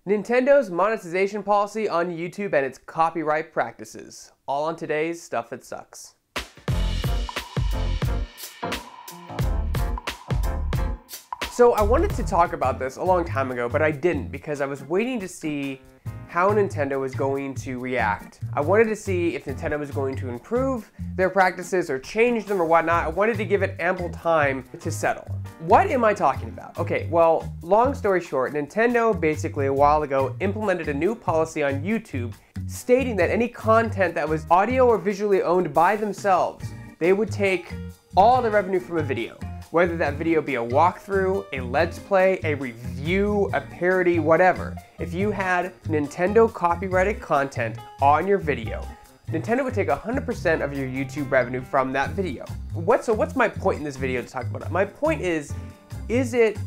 Nintendo's monetization policy on YouTube and its copyright practices. All on today's Stuff That Sucks. So I wanted to talk about this a long time ago, but I didn't because I was waiting to see how Nintendo was going to react. I wanted to see if Nintendo was going to improve their practices or change them or whatnot. I wanted to give it ample time to settle. What am I talking about? Okay, well, long story short, Nintendo basically a while ago implemented a new policy on YouTube stating that any content that was audio or visually owned by themselves, they would take all the revenue from a video. Whether that video be a walkthrough, a let's play, a review, a parody, whatever. If you had Nintendo copyrighted content on your video, Nintendo would take 100% of your YouTube revenue from that video. So what's my point in this video to talk about it? My point is it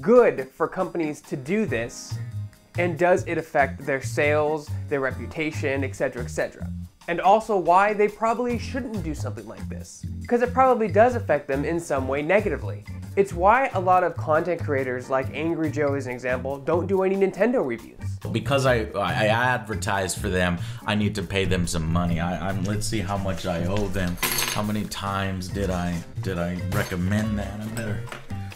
good for companies to do this? And does it affect their sales, their reputation, etc., etc.? And also why they probably shouldn't do something like this. Because it probably does affect them in some way negatively. It's why a lot of content creators, like Angry Joe as an example, don't do any Nintendo reviews. Because I advertise for them, I need to pay them some money. Let's see how much I owe them. How many times did I recommend that? I better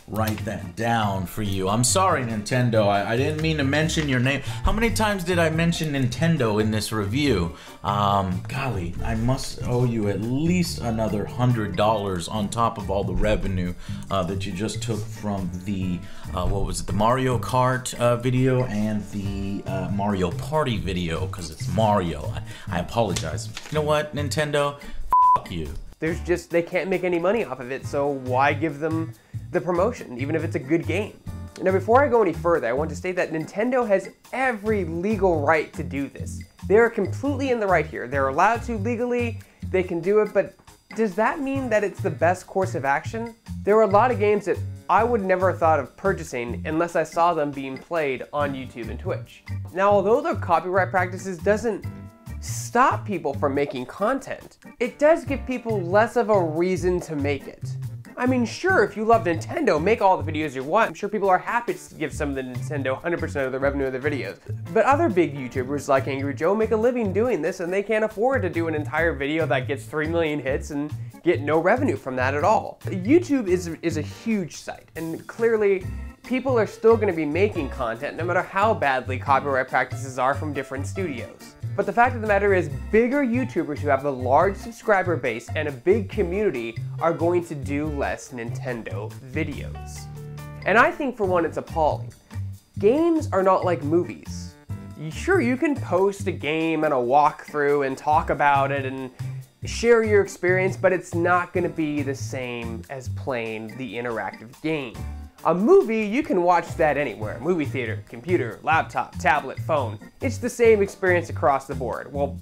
write that down for you. I'm sorry, Nintendo. I didn't mean to mention your name. How many times did I mention Nintendo in this review? Golly, I must owe you at least another $100 on top of all the revenue that you just took from the, what was it, the Mario Kart video and the Mario Party video, because it's Mario. I apologize. You know what, Nintendo? F you. They can't make any money off of it, so why give them the promotion, even if it's a good game? Now, before I go any further, I want to state that Nintendo has every legal right to do this. They are completely in the right here. They're allowed to legally, they can do it, but does that mean that it's the best course of action? There are a lot of games that I would never have thought of purchasing unless I saw them being played on YouTube and Twitch. Now, although their copyright practices doesn't stop people from making content, it does give people less of a reason to make it. I mean, sure, if you love Nintendo, make all the videos you want. I'm sure people are happy to give some of the Nintendo 100% of the revenue of their videos. But other big YouTubers like Angry Joe make a living doing this, and they can't afford to do an entire video that gets 3 million hits and get no revenue from that at all. YouTube is a huge site, and clearly people are still going to be making content no matter how badly copyright practices are from different studios. But the fact of the matter is, bigger YouTubers who have a large subscriber base and a big community are going to do less Nintendo videos. And I think for one, it's appalling. Games are not like movies. Sure, you can post a game and a walkthrough and talk about it and share your experience, but it's not going to be the same as playing the interactive game. A movie, you can watch that anywhere. Movie theater, computer, laptop, tablet, phone. It's the same experience across the board. Well,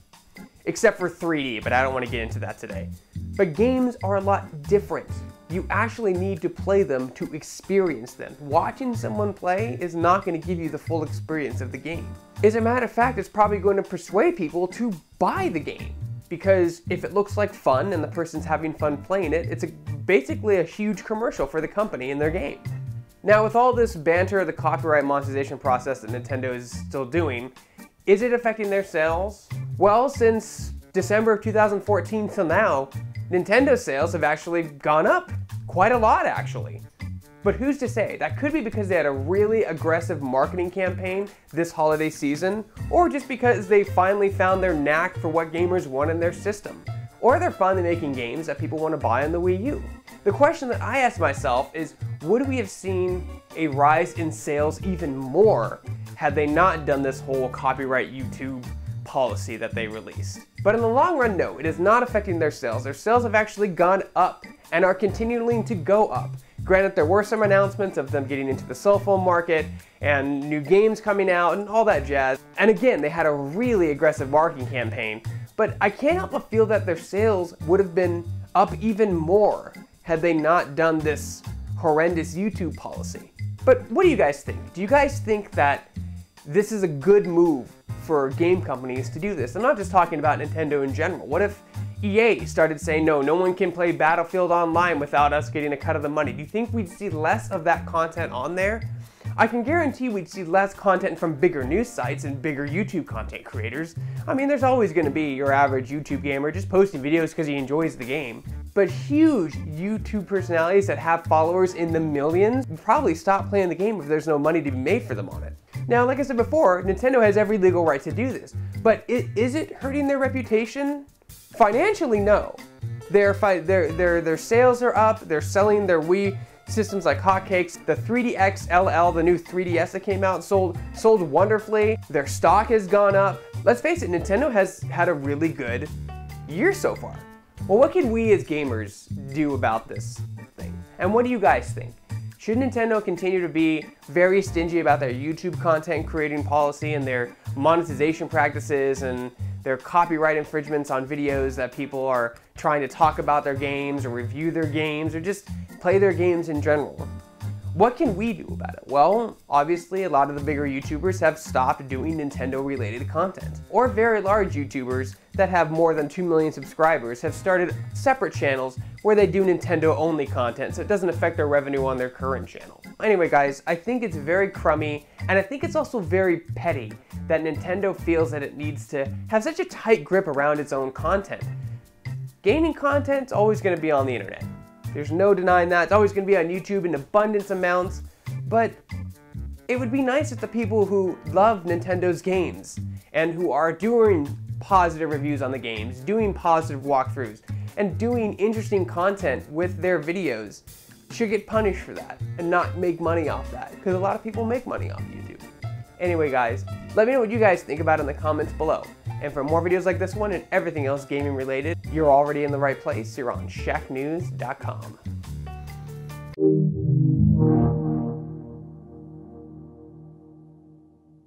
except for 3D, but I don't want to get into that today. But games are a lot different. You actually need to play them to experience them. Watching someone play is not going to give you the full experience of the game. As a matter of fact, it's probably going to persuade people to buy the game. Because if it looks like fun and the person's having fun playing it, it's basically a huge commercial for the company and their game. Now, with all this banter of the copyright monetization process that Nintendo is still doing, is it affecting their sales? Well, since December of 2014 till now, Nintendo sales have actually gone up. Quite a lot, actually. But who's to say? That could be because they had a really aggressive marketing campaign this holiday season, or just because they finally found their knack for what gamers want in their system. Or they're finally making games that people want to buy on the Wii U. The question that I ask myself is, would we have seen a rise in sales even more had they not done this whole copyright YouTube policy that they released? But in the long run, no, it is not affecting their sales. Their sales have actually gone up and are continuing to go up. Granted, there were some announcements of them getting into the cell phone market and new games coming out and all that jazz. And again, they had a really aggressive marketing campaign, but I can't help but feel that their sales would have been up even more had they not done this horrendous YouTube policy. But what do you guys think? Do you guys think that this is a good move for game companies to do this? I'm not just talking about Nintendo in general. What if EA started saying, no one can play Battlefield Online without us getting a cut of the money. Do you think we'd see less of that content on there? I can guarantee we'd see less content from bigger news sites and bigger YouTube content creators. I mean, there's always going to be your average YouTube gamer just posting videos because he enjoys the game. But huge YouTube personalities that have followers in the millions would probably stop playing the game if there's no money to be made for them on it. Now, like I said before, Nintendo has every legal right to do this, but is it hurting their reputation? Financially, no. Their sales are up, they're selling their Wii systems like hotcakes. The 3DX LL, the new 3DS that came out, sold wonderfully. Their stock has gone up. Let's face it, Nintendo has had a really good year so far. Well, what can we as gamers do about this thing? And what do you guys think? Should Nintendo continue to be very stingy about their YouTube content creating policy and their monetization practices and their copyright infringements on videos that people are trying to talk about their games or review their games or just play their games in general? What can we do about it? Well, obviously a lot of the bigger YouTubers have stopped doing Nintendo related content. Or very large YouTubers that have more than 2 million subscribers have started separate channels where they do Nintendo only content so it doesn't affect their revenue on their current channel. Anyway guys, I think it's very crummy and I think it's also very petty that Nintendo feels that it needs to have such a tight grip around its own content. Gaming content's always going to be on the internet. There's no denying that. It's always going to be on YouTube in abundance amounts, but it would be nice if the people who love Nintendo's games and who are doing positive reviews on the games, doing positive walkthroughs, and doing interesting content with their videos should get punished for that and not make money off that, because a lot of people make money off YouTube. Anyway guys, let me know what you guys think about it in the comments below. And for more videos like this one and everything else gaming related, you're already in the right place. You're on Shacknews.com.